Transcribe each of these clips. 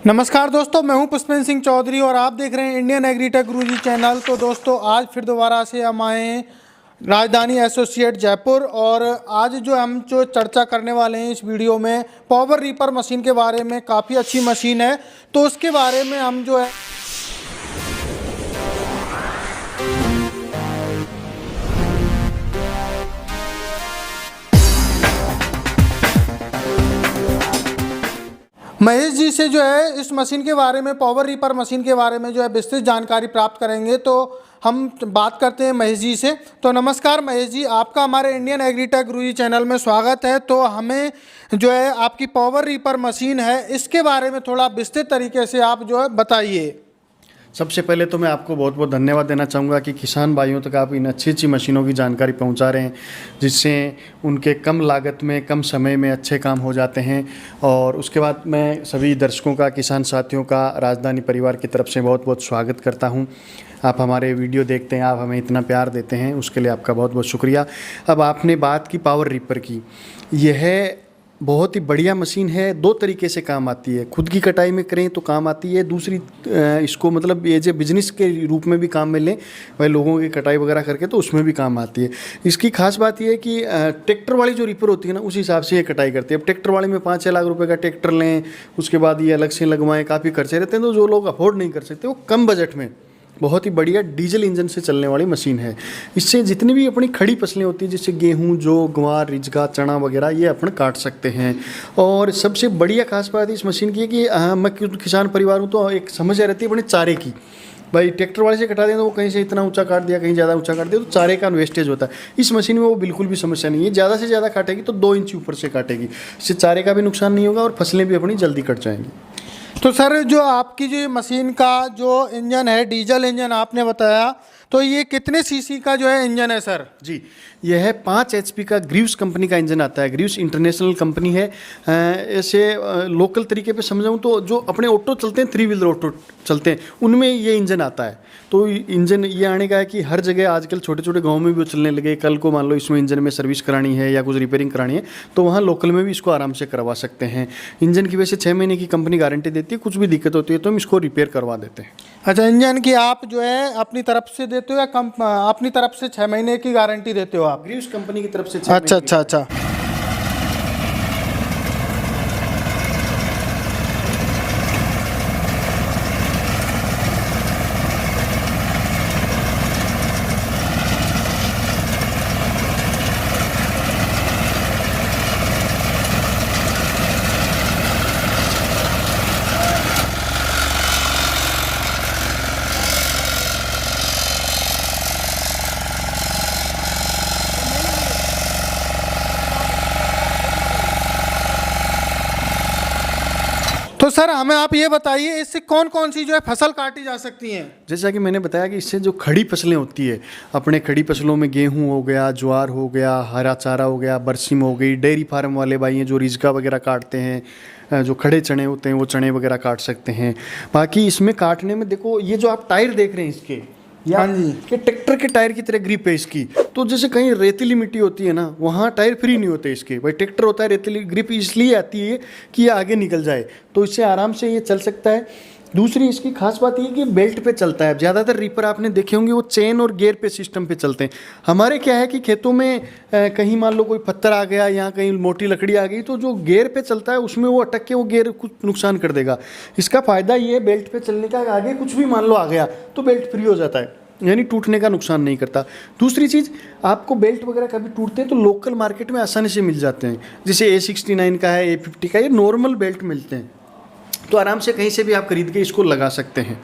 नमस्कार दोस्तों, मैं हूं पुष्पेंद्र सिंह चौधरी और आप देख रहे हैं इंडियन एग्रीटेक गुरुजी चैनल। तो दोस्तों आज फिर दोबारा से हम आए हैं राजधानी एसोसिएट जयपुर और आज हम चर्चा करने वाले हैं इस वीडियो में पावर रीपर मशीन के बारे में। काफ़ी अच्छी मशीन है, तो उसके बारे में हम महेश जी से इस मशीन के बारे में, पावर रीपर मशीन के बारे में विस्तृत जानकारी प्राप्त करेंगे। तो हम बात करते हैं महेश जी से। तो नमस्कार महेश जी, आपका हमारे इंडियन एग्रीटेक गुरुजी चैनल में स्वागत है। तो हमें आपकी पावर रीपर मशीन है, इसके बारे में थोड़ा विस्तृत तरीके से आप बताइए। सबसे पहले तो मैं आपको बहुत बहुत धन्यवाद देना चाहूँगा कि किसान भाइयों तक आप इन अच्छी अच्छी मशीनों की जानकारी पहुँचा रहे हैं, जिससे उनके कम लागत में कम समय में अच्छे काम हो जाते हैं। और उसके बाद मैं सभी दर्शकों का, किसान साथियों का राजधानी परिवार की तरफ से बहुत बहुत स्वागत करता हूँ। आप हमारे वीडियो देखते हैं, आप हमें इतना प्यार देते हैं, उसके लिए आपका बहुत बहुत शुक्रिया। अब आपने बात की पावर रीपर की, यह बहुत ही बढ़िया मशीन है। दो तरीके से काम आती है, खुद की कटाई में करें तो काम आती है, दूसरी इसको मतलब ये जो बिजनेस के रूप में भी काम में लें, वह लोगों की कटाई वगैरह करके, तो उसमें भी काम आती है। इसकी खास बात यह है कि ट्रैक्टर वाली जो रीपर होती है ना, उस हिसाब से ये कटाई करती है। अब ट्रैक्टर वाले में 5-6 लाख रुपये का ट्रैक्टर लें, उसके बाद ये अलग से लगवाएँ, काफ़ी खर्चे रहते हैं। तो जो लोग अफोर्ड नहीं कर सकते, वो कम बजट में बहुत ही बढ़िया डीजल इंजन से चलने वाली मशीन है। इससे जितनी भी अपनी खड़ी फसलें होती है, जैसे गेहूं, जौ, ग्वार, रिजगा, चना वगैरह, ये अपन काट सकते हैं। और सबसे बढ़िया खास बात इस मशीन की है कि मैं किसान परिवार हूँ, तो एक समस्या रहती है अपने चारे की। भाई ट्रैक्टर वाले से कटा दें तो वो कहीं से इतना ऊंचा काट दिया, कहीं ज़्यादा ऊंचा काट दिया, तो चारे का वेस्टेज होता है। इस मशीन में वो बिल्कुल भी समस्या नहीं है। ज़्यादा से ज़्यादा काटेगी तो 2 इंच ऊपर से काटेगी, इससे चारे का भी नुकसान नहीं होगा और फसलें भी अपनी जल्दी कट जाएंगी। तो सर, आपकी मशीन का इंजन है, डीजल इंजन आपने बताया, तो ये कितने सीसी का इंजन है सर? जी, यह है 5 HP का ग्रीव्स कंपनी का इंजन आता है। ग्रीव्स इंटरनेशनल कंपनी है। ऐसे लोकल तरीके पे समझाऊँ तो जो अपने ऑटो चलते हैं, 3 व्हीलर ऑटो चलते हैं, उनमें ये इंजन आता है। तो इंजन ये आने का है कि हर जगह आजकल छोटे छोटे गाँव में भी वो चलने लगे। कल को मान लो इसमें इंजन में सर्विस करानी है या कुछ रिपेयरिंग करानी है, तो वहाँ लोकल में भी इसको आराम से करवा सकते हैं। इंजन की वैसे 6 महीने की कंपनी गारंटी देती है, कुछ भी दिक्कत होती है तो हम इसको रिपेयर करवा देते हैं। अच्छा, इंजन की आप अपनी तरफ से देते हो या अपनी तरफ से 6 महीने की गारंटी देते हो आप? ग्रीव्स कंपनी की तरफ से। अच्छा। तो सर हमें आप ये बताइए, इससे कौन कौन सी फसल काटी जा सकती हैं? जैसा कि मैंने बताया कि इससे जो खड़ी फसलें होती है, अपने खड़ी फसलों में गेहूं हो गया, ज्वार हो गया, हरा चारा हो गया, बरसीम हो गई, डेयरी फार्म वाले भाई हैं जो रिजका वगैरह काटते हैं, जो खड़े चने होते हैं वो चने वगैरह काट सकते हैं। बाकी इसमें काटने में देखो, ये जो आप टायर देख रहे हैं इसके, हाँ जी, कि ट्रैक्टर के टायर की तरह ग्रिप है इसकी। तो जैसे कहीं रेतीली मिट्टी होती है ना, वहाँ टायर फ्री नहीं होते इसके। भाई ट्रैक्टर होता है रेतीली, ग्रिप इसलिए आती है कि ये आगे निकल जाए, तो इससे आराम से ये चल सकता है। दूसरी इसकी खास बात ये कि बेल्ट पे चलता है। ज़्यादातर रीपर आपने देखे होंगे वो चेन और गियर पे सिस्टम पे चलते हैं। हमारे क्या है कि खेतों में कहीं मान लो कोई पत्थर आ गया या कहीं मोटी लकड़ी आ गई, तो जो गियर पे चलता है उसमें वो अटक के वो गियर कुछ नुकसान कर देगा। इसका फ़ायदा ये है बेल्ट पे चलने का, आगे कुछ भी मान लो आ गया तो बेल्ट फ्री हो जाता है, यानी टूटने का नुकसान नहीं करता। दूसरी चीज़, आपको बेल्ट वगैरह कभी टूटते हैं तो लोकल मार्केट में आसानी से मिल जाते हैं। जैसे A69 का है, A50 का, ये नॉर्मल बेल्ट मिलते हैं, तो आराम से कहीं से भी आप खरीद के इसको लगा सकते हैं।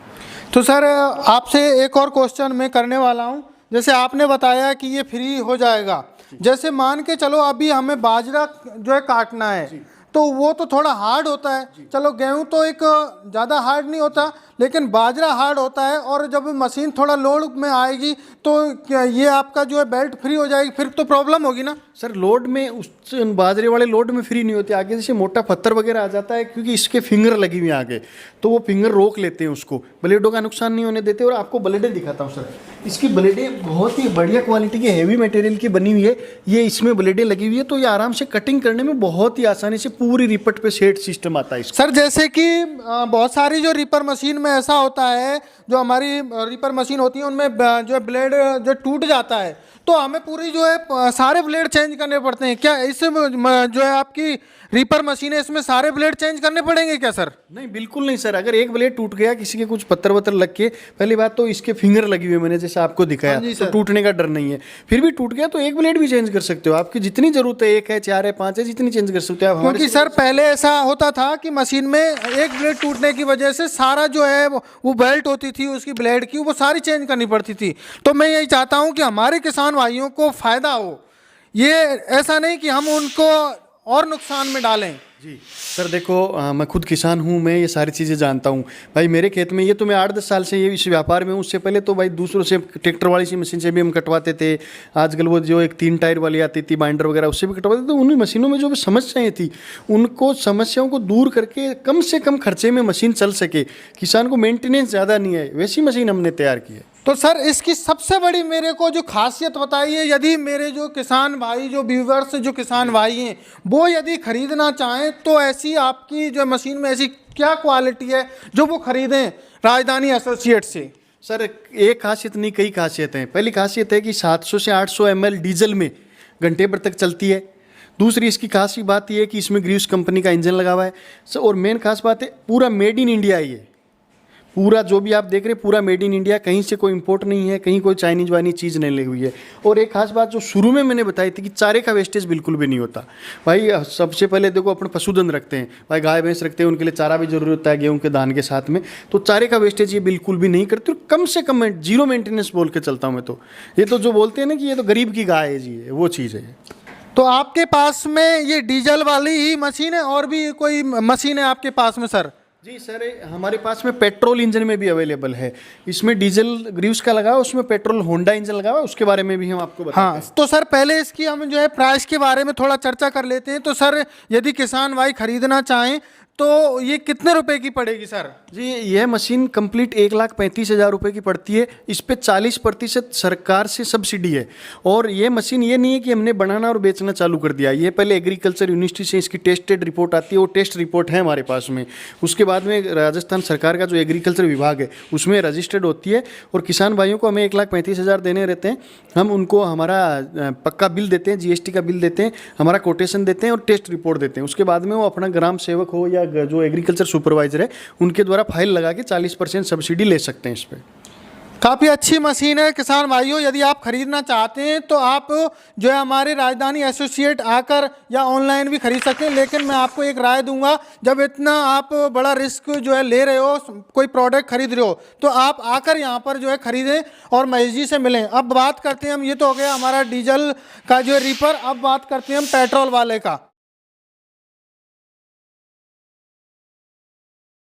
तो सर आपसे एक और क्वेश्चन मैं करने वाला हूँ। जैसे आपने बताया कि ये फ्री हो जाएगा, जैसे मान के चलो अभी हमें बाजरा काटना है, तो वो तो थोड़ा हार्ड होता है। चलो गेहूं तो एक ज़्यादा हार्ड नहीं होता, लेकिन बाजरा हार्ड होता है। और जब मशीन थोड़ा लोड में आएगी तो ये आपका बेल्ट फ्री हो जाएगी, फिर तो प्रॉब्लम होगी ना? सर लोड में उस बाजरे वाले लोड में फ्री नहीं होती, आगे जैसे मोटा पत्थर वगैरह आ जाता है क्योंकि इसके फिंगर लगी हुई है आगे, तो वो फिंगर रोक लेते हैं उसको, ब्लेडों का नुकसान नहीं होने देते। और आपको ब्लेडें दिखाता हूँ सर, इसकी ब्लेडें बहुत ही बढ़िया क्वालिटी की हैवी मटेरियल की बनी हुई है। ये इसमें ब्लेडें लगी हुई है तो ये आराम से कटिंग करने में बहुत ही आसानी से पूरी रिपट पे सेट सिस्टम आता है इसका। सर जैसे कि बहुत सारी जो रीपर मशीन में ऐसा होता है, जो हमारी रीपर मशीन होती है उनमें जो ब्लेड जो टूट जाता है तो हमें पूरी जो है सारे ब्लेड चेंज करने पड़ते हैं। क्या इससे जो है आपकी रीपर मशीन है इसमें सारे ब्लेड चेंज करने पड़ेंगे क्या सर? नहीं बिल्कुल नहीं सर, अगर एक ब्लेड टूट गया किसी के कुछ पत्थर वत्थर लग के, पहली बात तो इसके फिंगर लगी हुई है मैंने जैसे आपको दिखाया, हाँ जी तो सर। टूटने का डर नहीं है। फिर भी टूट गया तो एक ब्लेड भी चेंज कर सकते हो, आपकी जितनी जरूरत है, 1 है 4 है 5 है, जितनी चेंज कर सकते हो आप। क्योंकि सर पहले ऐसा होता था कि मशीन में एक ब्लेड टूटने की वजह से सारा जो है वो बेल्ट होती थी उसकी ब्लेड की, वो सारी चेंज करनी पड़ती थी। तो मैं यही चाहता हूं कि हमारे किसान भाइयों को फायदा हो, ये ऐसा नहीं कि हम उनको और नुकसान में डालें। जी सर देखो, मैं खुद किसान हूँ, मैं ये सारी चीज़ें जानता हूँ भाई। मेरे खेत में ये तो मैं 8-10 साल से ये इस व्यापार में हूँ। उससे पहले तो भाई दूसरों से ट्रैक्टर वाली सी मशीन से भी हम कटवाते थे। आजकल वो जो एक 3 टायर वाली आती थी बाइंडर वगैरह, उससे भी कटवाते थे। तो उन मशीनों में जो भी समस्याएं थी उनको समस्याओं को दूर करके कम से कम खर्चे में मशीन चल सके, किसान को मेंटेनेंस ज़्यादा नहीं है, वैसी मशीन हमने तैयार की है। तो सर इसकी सबसे बड़ी मेरे को जो खासियत बताइए, यदि मेरे जो किसान भाई, जो व्यूवर्स जो किसान भाई हैं, वो यदि खरीदना चाहें तो ऐसी आपकी जो मशीन में ऐसी क्या क्वालिटी है जो वो खरीदें राजधानी एसोसिएट से? सर एक खासियत नहीं, कई खासियतें हैं। पहली खासियत है कि 700 से 800 ml डीजल में घंटे भर तक चलती है। दूसरी इसकी खास बात यह है कि इसमें ग्रीव्स कंपनी का इंजन लगा हुआ है। और मेन खास बात है पूरा मेड इन इंडिया है ये। पूरा जो भी आप देख रहे हैं पूरा मेड इन इंडिया, कहीं से कोई इंपोर्ट नहीं है, कहीं कोई चाइनीज वाइनीज चीज़ नहीं लगी हुई है। और एक खास बात जो शुरू में मैंने बताई थी कि चारे का वेस्टेज बिल्कुल भी नहीं होता भाई। सबसे पहले देखो अपन पशुधन रखते हैं भाई, गाय भैंस रखते हैं, उनके लिए चारा भी जरूरी होता है गेहूं के दान के साथ में, तो चारे का वेस्टेज ये बिल्कुल भी नहीं करते। कम से कम जीरो मेंटेनेंस बोल के चलता हूँ मैं तो। ये तो जो बोलते हैं ना कि ये तो गरीब की गाय है जी, वो चीज़ है। तो आपके पास में ये डीजल वाली ही मशीन है और भी कोई मशीन है आपके पास में सर? जी सर, हमारे पास में पेट्रोल इंजन में भी अवेलेबल है। इसमें डीजल ग्रीव्स का लगा हुआ, उसमें पेट्रोल होंडा इंजन लगा हुआ, उसके बारे में भी हम आपको बताते हैं। हाँ, तो सर पहले इसकी हम जो है प्राइस के बारे में थोड़ा चर्चा कर लेते हैं। तो सर यदि किसान भाई खरीदना चाहें तो ये कितने रुपए की पड़ेगी सर? जी यह मशीन कंप्लीट 1,35,000 रुपये की पड़ती है। इस पे 40% सरकार से सब्सिडी है। और ये मशीन ये नहीं है कि हमने बनाना और बेचना चालू कर दिया, ये पहले एग्रीकल्चर यूनिवर्सिटी से इसकी टेस्टेड रिपोर्ट आती है, वो टेस्ट रिपोर्ट है हमारे पास में। उसके बाद में राजस्थान सरकार का जो एग्रीकल्चर विभाग है उसमें रजिस्टर्ड होती है। और किसान भाइयों को हमें 1,35,000 देने रहते हैं। हम उनको हमारा पक्का बिल देते हैं, GST का बिल देते हैं, हमारा कोटेशन देते हैं और टेस्ट रिपोर्ट देते हैं। उसके बाद में वो अपना ग्राम सेवक हो या जो एग्रीकल्चर सुपरवाइजर है उनके द्वारा फाइल लगा के 40% सब्सिडी ले सकते हैं इस पर। काफ़ी अच्छी मशीन है किसान भाइयों, यदि आप खरीदना चाहते हैं तो आप जो है हमारे राजधानी एसोसिएट आकर या ऑनलाइन भी खरीद सकते हैं। लेकिन मैं आपको एक राय दूंगा, जब इतना आप बड़ा रिस्क जो है ले रहे हो, कोई प्रोडक्ट खरीद रहे हो, तो आप आकर यहाँ पर जो है खरीदें और महेश जी से मिलें। अब बात करते हैं हम, ये तो हो गया हमारा डीजल का जो है रीपर, अब बात करते हैं हम पेट्रोल वाले का।